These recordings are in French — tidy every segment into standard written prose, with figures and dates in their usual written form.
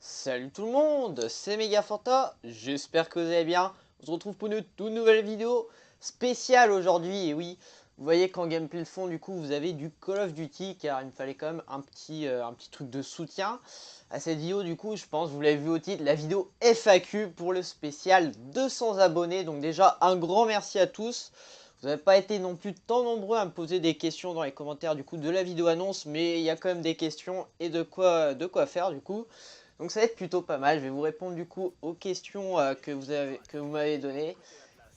Salut tout le monde, c'est Megafanta, j'espère que vous allez bien. On se retrouve pour une toute nouvelle vidéo spéciale aujourd'hui. Et oui, vous voyez qu'en gameplay de fond, du coup, vous avez du Call of Duty, car il me fallait quand même un petit truc de soutien à cette vidéo. Du coup, je pense, vous l'avez vu au titre, la vidéo FAQ pour le spécial 200 abonnés. Donc déjà, un grand merci à tous. Vous n'avez pas été non plus tant nombreux à me poser des questions dans les commentaires du coup de la vidéo annonce, mais il y a quand même des questions et de quoi faire du coup. Donc ça va être plutôt pas mal. Je vais vous répondre du coup aux questions que vous m'avez données.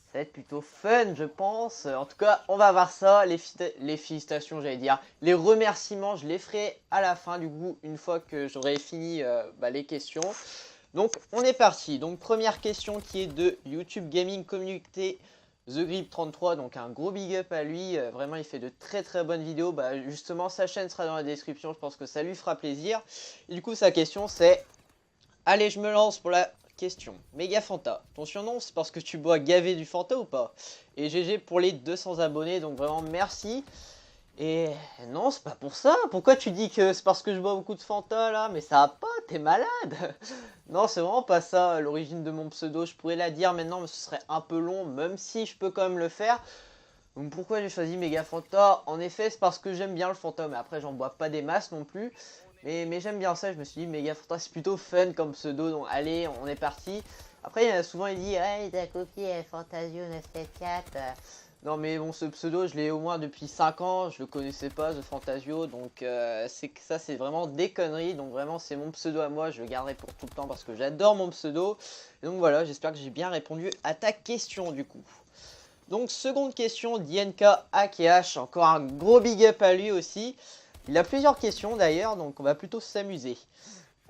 Ça va être plutôt fun, je pense. En tout cas, on va voir ça. Les félicitations, j'allais dire. Les remerciements, je les ferai à la fin du coup, une fois que j'aurai fini les questions. Donc on est parti. Donc première question qui est de YouTube Gaming Community The Grip 33, donc un gros big up à lui, vraiment il fait de très très bonnes vidéos, justement sa chaîne sera dans la description, je pense que ça lui fera plaisir. Et du coup sa question c'est, allez je me lance pour la question, Megafanta, ton surnom c'est parce que tu bois gavé du Fanta ou pas? Et GG pour les 200 abonnés, donc vraiment merci. Et non, c'est pas pour ça. Pourquoi tu dis que c'est parce que je bois beaucoup de Fanta là? Mais ça va pas, t'es malade. Non, c'est vraiment pas ça l'origine de mon pseudo. Je pourrais la dire maintenant, mais ce serait un peu long, même si je peux quand même le faire. Donc pourquoi j'ai choisi Mega Fanta? En effet, c'est parce que j'aime bien le Fanta, mais après j'en bois pas des masses non plus. Mais j'aime bien ça, je me suis dit Mega Fanta c'est plutôt fun comme pseudo, donc allez, on est parti. Après, il y en a souvent, il dit ouais, t'as copié Fantasio 974. Non mais bon, ce pseudo je l'ai au moins depuis 5 ans, je le connaissais pas, The Fantasio, donc ça c'est vraiment des conneries, donc vraiment c'est mon pseudo à moi, je le garderai pour tout le temps parce que j'adore mon pseudo. Et donc voilà, j'espère que j'ai bien répondu à ta question du coup. Donc seconde question d'INK AKH, encore un gros big up à lui aussi. Il a plusieurs questions d'ailleurs, donc on va plutôt s'amuser.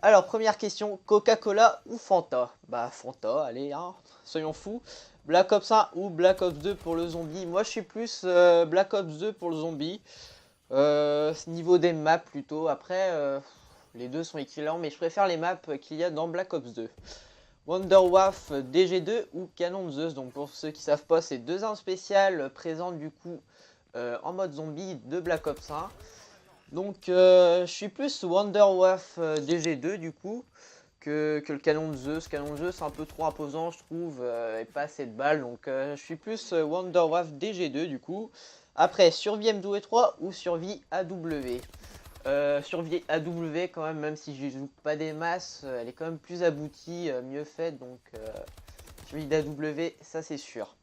Alors première question, Coca-Cola ou Fanta? Bah Fanta, allez, hein, soyons fous. Black Ops 1 ou Black Ops 2 pour le zombie? Moi je suis plus Black Ops 2 pour le zombie. Niveau des maps plutôt. Après, les deux sont équivalents, mais je préfère les maps qu'il y a dans Black Ops 2. Wonderwaf DG2 ou Canon de Zeus? Donc pour ceux qui savent pas, c'est deux armes spéciales présentes du coup en mode zombie de Black Ops 1. Donc je suis plus Wonderwaf DG2 du coup que le canon de Zeus. Canon de Zeus c'est un peu trop imposant je trouve et pas assez de balles. Donc je suis plus Wonderwaf DG2 du coup. Après survie MW3 ou survie AW? Survie AW quand même si je joue pas des masses, elle est quand même plus aboutie, mieux faite. Donc survie d'AW ça c'est sûr.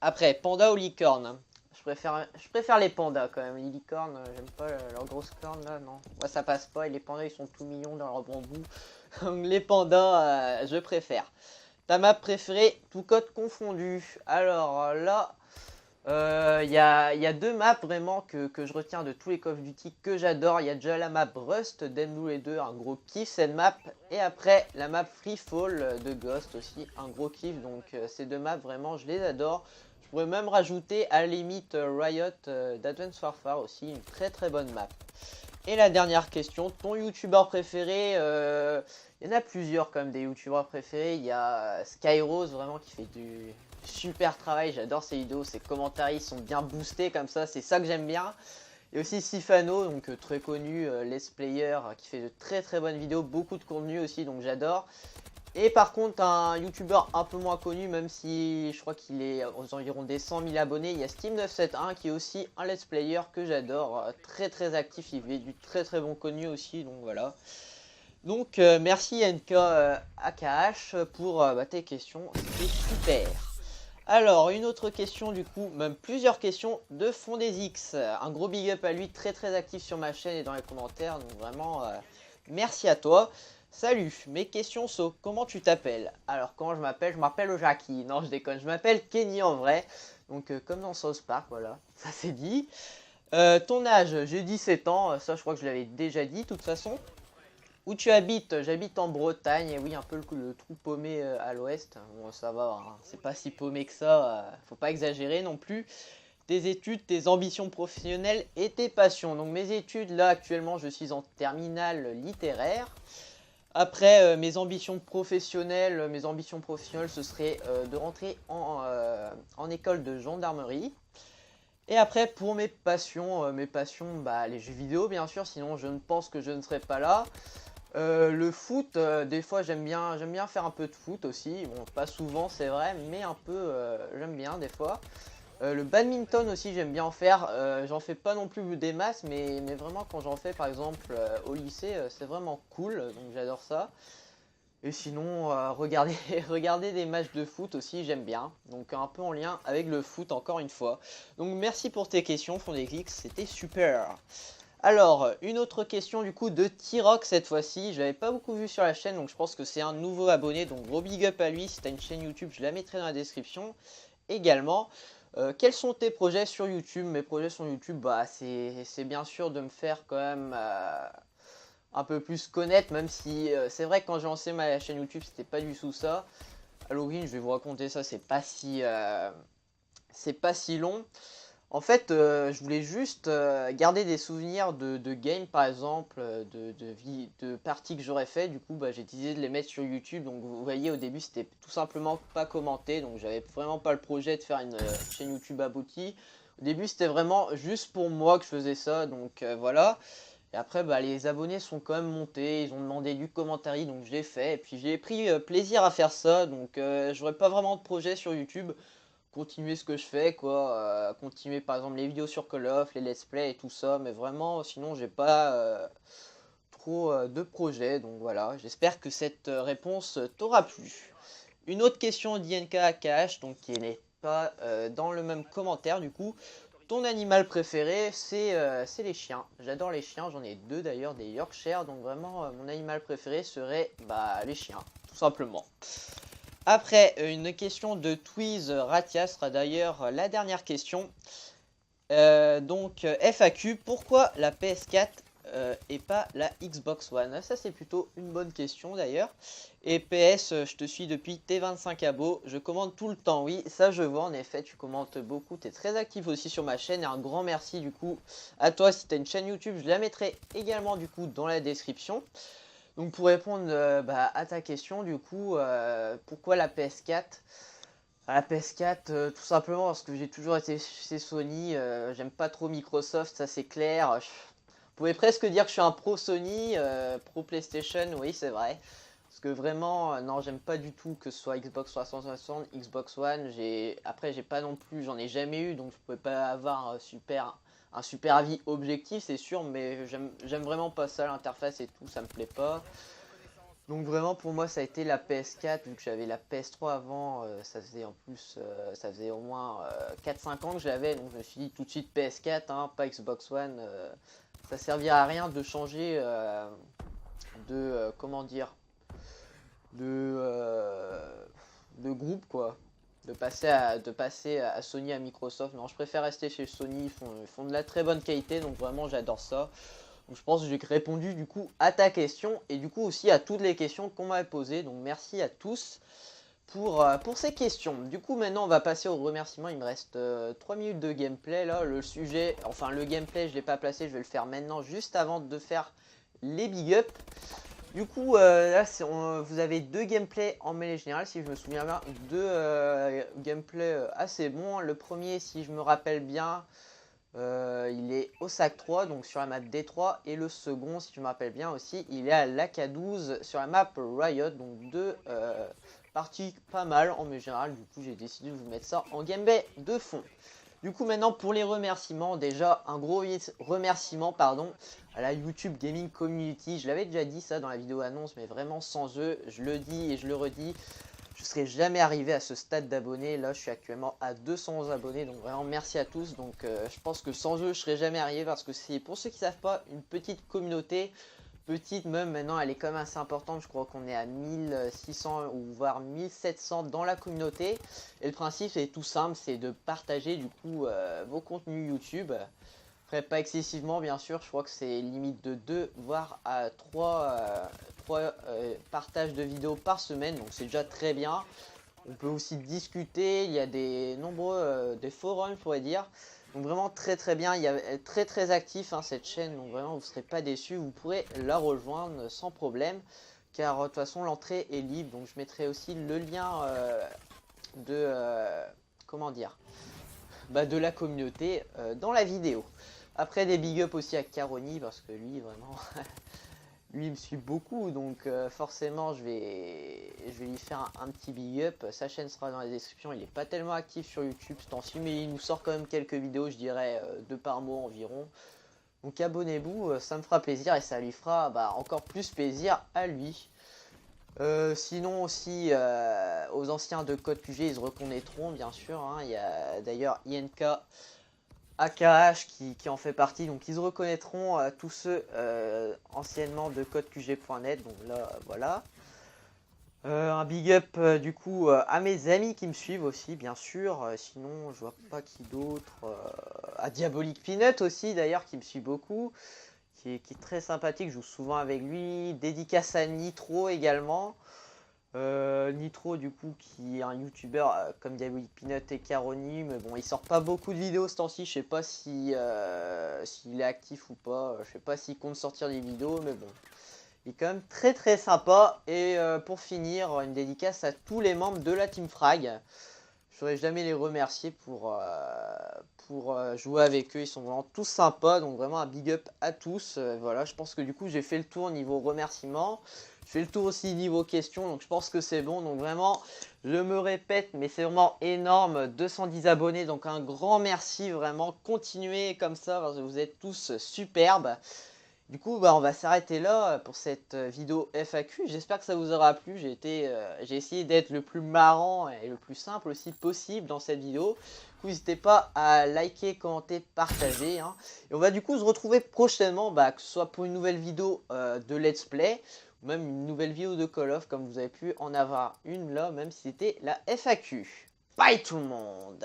Après panda ou licorne? Je préfère les pandas quand même. Les licornes, j'aime pas leurs grosses cornes là, non. Moi ça passe pas et les pandas ils sont tout mignons dans leur bambou. Donc les pandas, je préfère. Ta map préférée, tout code confondu? Alors là, y a deux maps vraiment que je retiens de tous les Call of Duty que j'adore. Il y a déjà la map Rust d'Enblue les deux, un gros kiff cette map. Et après la map Free Fall de Ghost aussi, un gros kiff. Donc ces deux maps vraiment je les adore. Je pourrais même rajouter à la limite Riot d'Advanced Warfare aussi, une très très bonne map. Et la dernière question, ton youtubeur préféré? Il y en a plusieurs quand même des youtubeurs préférés. Il y a Skyrose vraiment qui fait du super travail, j'adore ses vidéos, ses commentaires ils sont bien boostés comme ça, c'est ça que j'aime bien. Et aussi Sifano, donc très connu, let's player, qui fait de très très bonnes vidéos, beaucoup de contenu aussi, donc j'adore. Et par contre un youtubeur un peu moins connu, même si je crois qu'il est aux environs des 100 000 abonnés, il y a Steam971 qui est aussi un let's player que j'adore, très très actif, il fait du très très bon contenu aussi, donc voilà. Donc merci NK AKH pour tes questions, c'était super. Alors une autre question du coup, même plusieurs questions de FondesX, un gros big up à lui, très très actif sur ma chaîne et dans les commentaires, donc vraiment merci à toi. Salut, mes questions sont comment tu t'appelles? Alors comment je m'appelle Jackie. Non je déconne, je m'appelle Kenny en vrai. Donc comme dans South Park, voilà, ça c'est dit. Ton âge, j'ai 17 ans, ça je crois que je l'avais déjà dit de toute façon. Où tu habites? J'habite en Bretagne, et oui un peu le trou paumé à l'ouest. Bon ça va, hein, c'est pas si paumé que ça, faut pas exagérer non plus. Tes études, tes ambitions professionnelles et tes passions. Donc mes études là actuellement je suis en terminale littéraire. Après mes ambitions professionnelles ce serait de rentrer en école de gendarmerie. Et après pour mes passions, les jeux vidéo bien sûr, sinon je ne pense que je ne serais pas là. Le foot, des fois j'aime bien faire un peu de foot aussi. Bon, pas souvent c'est vrai, mais un peu j'aime bien des fois. Le badminton aussi j'aime bien en faire. J'en fais pas non plus des masses, mais vraiment quand j'en fais par exemple au lycée, c'est vraiment cool, donc j'adore ça. Et sinon, regarder, regarder des matchs de foot aussi, j'aime bien. Donc un peu en lien avec le foot encore une fois. Donc merci pour tes questions, Fondéclix, c'était super. Alors, une autre question du coup de T-Rock cette fois-ci. Je l'avais pas beaucoup vu sur la chaîne, donc je pense que c'est un nouveau abonné. Donc gros big up à lui. Si tu as une chaîne YouTube, je la mettrai dans la description également. Quels sont tes projets sur YouTube? Mes projets sur YouTube, bah, c'est bien sûr de me faire quand même un peu plus connaître, même si c'est vrai que quand j'ai lancé ma chaîne YouTube, c'était pas du tout ça. Halloween, je vais vous raconter ça, c'est pas si long. En fait, je voulais juste garder des souvenirs de games, par exemple, de parties que j'aurais fait. Du coup, bah, j'ai décidé de les mettre sur YouTube. Donc, vous voyez, au début, c'était tout simplement pas commenté. Donc, j'avais vraiment pas le projet de faire une chaîne YouTube aboutie. Au début, c'était vraiment juste pour moi que je faisais ça. Donc, voilà. Et après, bah, les abonnés sont quand même montés. Ils ont demandé du commentaire. Donc, je l'ai fait. Et puis, j'ai pris plaisir à faire ça. Donc, j'aurais pas vraiment de projet sur YouTube, continuer ce que je fais quoi, continuer par exemple les vidéos sur Call of, les let's play et tout ça, mais vraiment sinon j'ai pas trop de projets, donc voilà, j'espère que cette réponse t'aura plu. Une autre question d'INK Akash, donc qui n'est pas dans le même commentaire du coup. Ton animal préféré, c'est les chiens. J'adore les chiens, j'en ai deux d'ailleurs, des Yorkshire, donc vraiment mon animal préféré serait bah, les chiens, tout simplement. Après, une question de Twiz Ratia sera d'ailleurs la dernière question. Donc, FAQ, pourquoi la PS4 et pas la Xbox One? Ça, c'est plutôt une bonne question d'ailleurs. Et PS, je te suis depuis tes 25 abos. Je commente tout le temps, oui, ça je vois en effet, tu commentes beaucoup. Tu es très actif aussi sur ma chaîne. Et un grand merci du coup à toi si tu as une chaîne YouTube. Je la mettrai également du coup dans la description. Donc pour répondre bah, à ta question, du coup, pourquoi la PS4? La PS4, tout simplement parce que j'ai toujours été chez Sony, j'aime pas trop Microsoft, ça c'est clair. Vous pouvez presque dire que je suis un pro Sony, pro PlayStation, oui c'est vrai. Parce que vraiment, non, j'aime pas du tout que ce soit Xbox 360, Xbox One. Après, j'ai pas non plus, j'en ai jamais eu, donc je pouvais pas avoir un super avis objectif, c'est sûr, mais j'aime vraiment pas ça, l'interface et tout, ça me plaît pas. Donc vraiment pour moi ça a été la PS4, vu que j'avais la PS3 avant, ça faisait en plus, ça faisait au moins 4-5 ans que je l'avais, donc je me suis dit tout de suite PS4, hein, pas Xbox One, ça servira à rien de changer comment dire, de, de groupe quoi, de passer à Sony, à Microsoft. Non, je préfère rester chez Sony, ils font de la très bonne qualité, donc vraiment j'adore ça. Donc je pense que j'ai répondu du coup à ta question et du coup aussi à toutes les questions qu'on m'avait posées. Donc merci à tous pour ces questions. Du coup maintenant on va passer aux remerciements. Il me reste 3 minutes de gameplay là. Le sujet, enfin le gameplay je ne l'ai pas placé, je vais le faire maintenant juste avant de faire les big up. Du coup là vous avez deux gameplays en mêlée générale si je me souviens bien. Deux gameplays assez bons. Le premier si je me rappelle bien, il est au sac 3, donc sur la map D3, et le second, si je me rappelle bien aussi, il est à l'AK12 sur la map Riot, donc deux parties pas mal en général. Du coup, j'ai décidé de vous mettre ça en gameplay de fond. Du coup, maintenant pour les remerciements, déjà un gros remerciement pardon, à la YouTube Gaming Community. Je l'avais déjà dit ça dans la vidéo annonce, mais vraiment sans eux, je le dis et je le redis, je ne serais jamais arrivé à ce stade d'abonnés. Là, je suis actuellement à 211 abonnés. Donc vraiment, merci à tous. Donc je pense que sans eux, je ne serais jamais arrivé parce que c'est, pour ceux qui ne savent pas, une petite communauté. Petite même, maintenant, elle est quand même assez importante. Je crois qu'on est à 1600 ou voire 1700 dans la communauté. Et le principe, c'est tout simple, c'est de partager du coup vos contenus YouTube. Après, pas excessivement, bien sûr. Je crois que c'est limite de 2 voire à 3 partages de vidéos par semaine. Donc, c'est déjà très bien. On peut aussi discuter. Il y a des nombreux des forums, je pourrais dire. Donc, vraiment très très bien. Il y a très très actif hein, cette chaîne. Donc, vraiment, vous ne serez pas déçus. Vous pourrez la rejoindre sans problème. Car de toute façon, l'entrée est libre. Donc, je mettrai aussi le lien de. Comment dire bah, de la communauté dans la vidéo. Après des big up aussi à Caroni parce que lui vraiment lui il me suit beaucoup, donc forcément je vais lui faire un petit big up. Sa chaîne sera dans la description. Il est pas tellement actif sur YouTube ce temps-ci, mais il nous sort quand même quelques vidéos, je dirais 2 par mois environ. Donc abonnez-vous, ça me fera plaisir et ça lui fera encore plus plaisir à lui. Sinon aussi aux anciens de Code QG, ils se reconnaîtront bien sûr, hein. Il y a d'ailleurs INK, AKH qui en fait partie, donc ils se reconnaîtront, tous ceux anciennement de CodeQG.net. Donc là voilà. Un big up du coup à mes amis qui me suivent aussi bien sûr. Sinon je vois pas qui d'autre. À Diabolic Peanut aussi d'ailleurs qui me suit beaucoup, qui est très sympathique, je joue souvent avec lui. Dédicace à Nitro également. Nitro du coup qui est un youtubeur comme Diabolic Peanut et Caroni, mais bon il sort pas beaucoup de vidéos ce temps-ci, je sais pas si s'il est actif ou pas, je sais pas s'il compte sortir des vidéos, mais bon il est quand même très sympa. Et pour finir, une dédicace à tous les membres de la Team Frag. Je saurais jamais les remercier pour jouer avec eux. Ils sont vraiment tous sympas. Donc vraiment un big up à tous. Voilà, je pense que du coup j'ai fait le tour niveau remerciements. Je fais le tour aussi niveau questions. Donc je pense que c'est bon. Donc vraiment, je me répète, mais c'est vraiment énorme. 210 abonnés. Donc un grand merci. Vraiment, continuez comme ça parce que vous êtes tous superbes. Du coup, on va s'arrêter là pour cette vidéo FAQ. J'espère que ça vous aura plu. J'ai essayé d'être le plus marrant et le plus simple aussi possible dans cette vidéo. Du coup, n'hésitez pas à liker, commenter, partager, hein. Et on va du coup se retrouver prochainement, que ce soit pour une nouvelle vidéo de Let's Play, ou même une nouvelle vidéo de Call of, comme vous avez pu en avoir une là, même si c'était la FAQ. Bye tout le monde!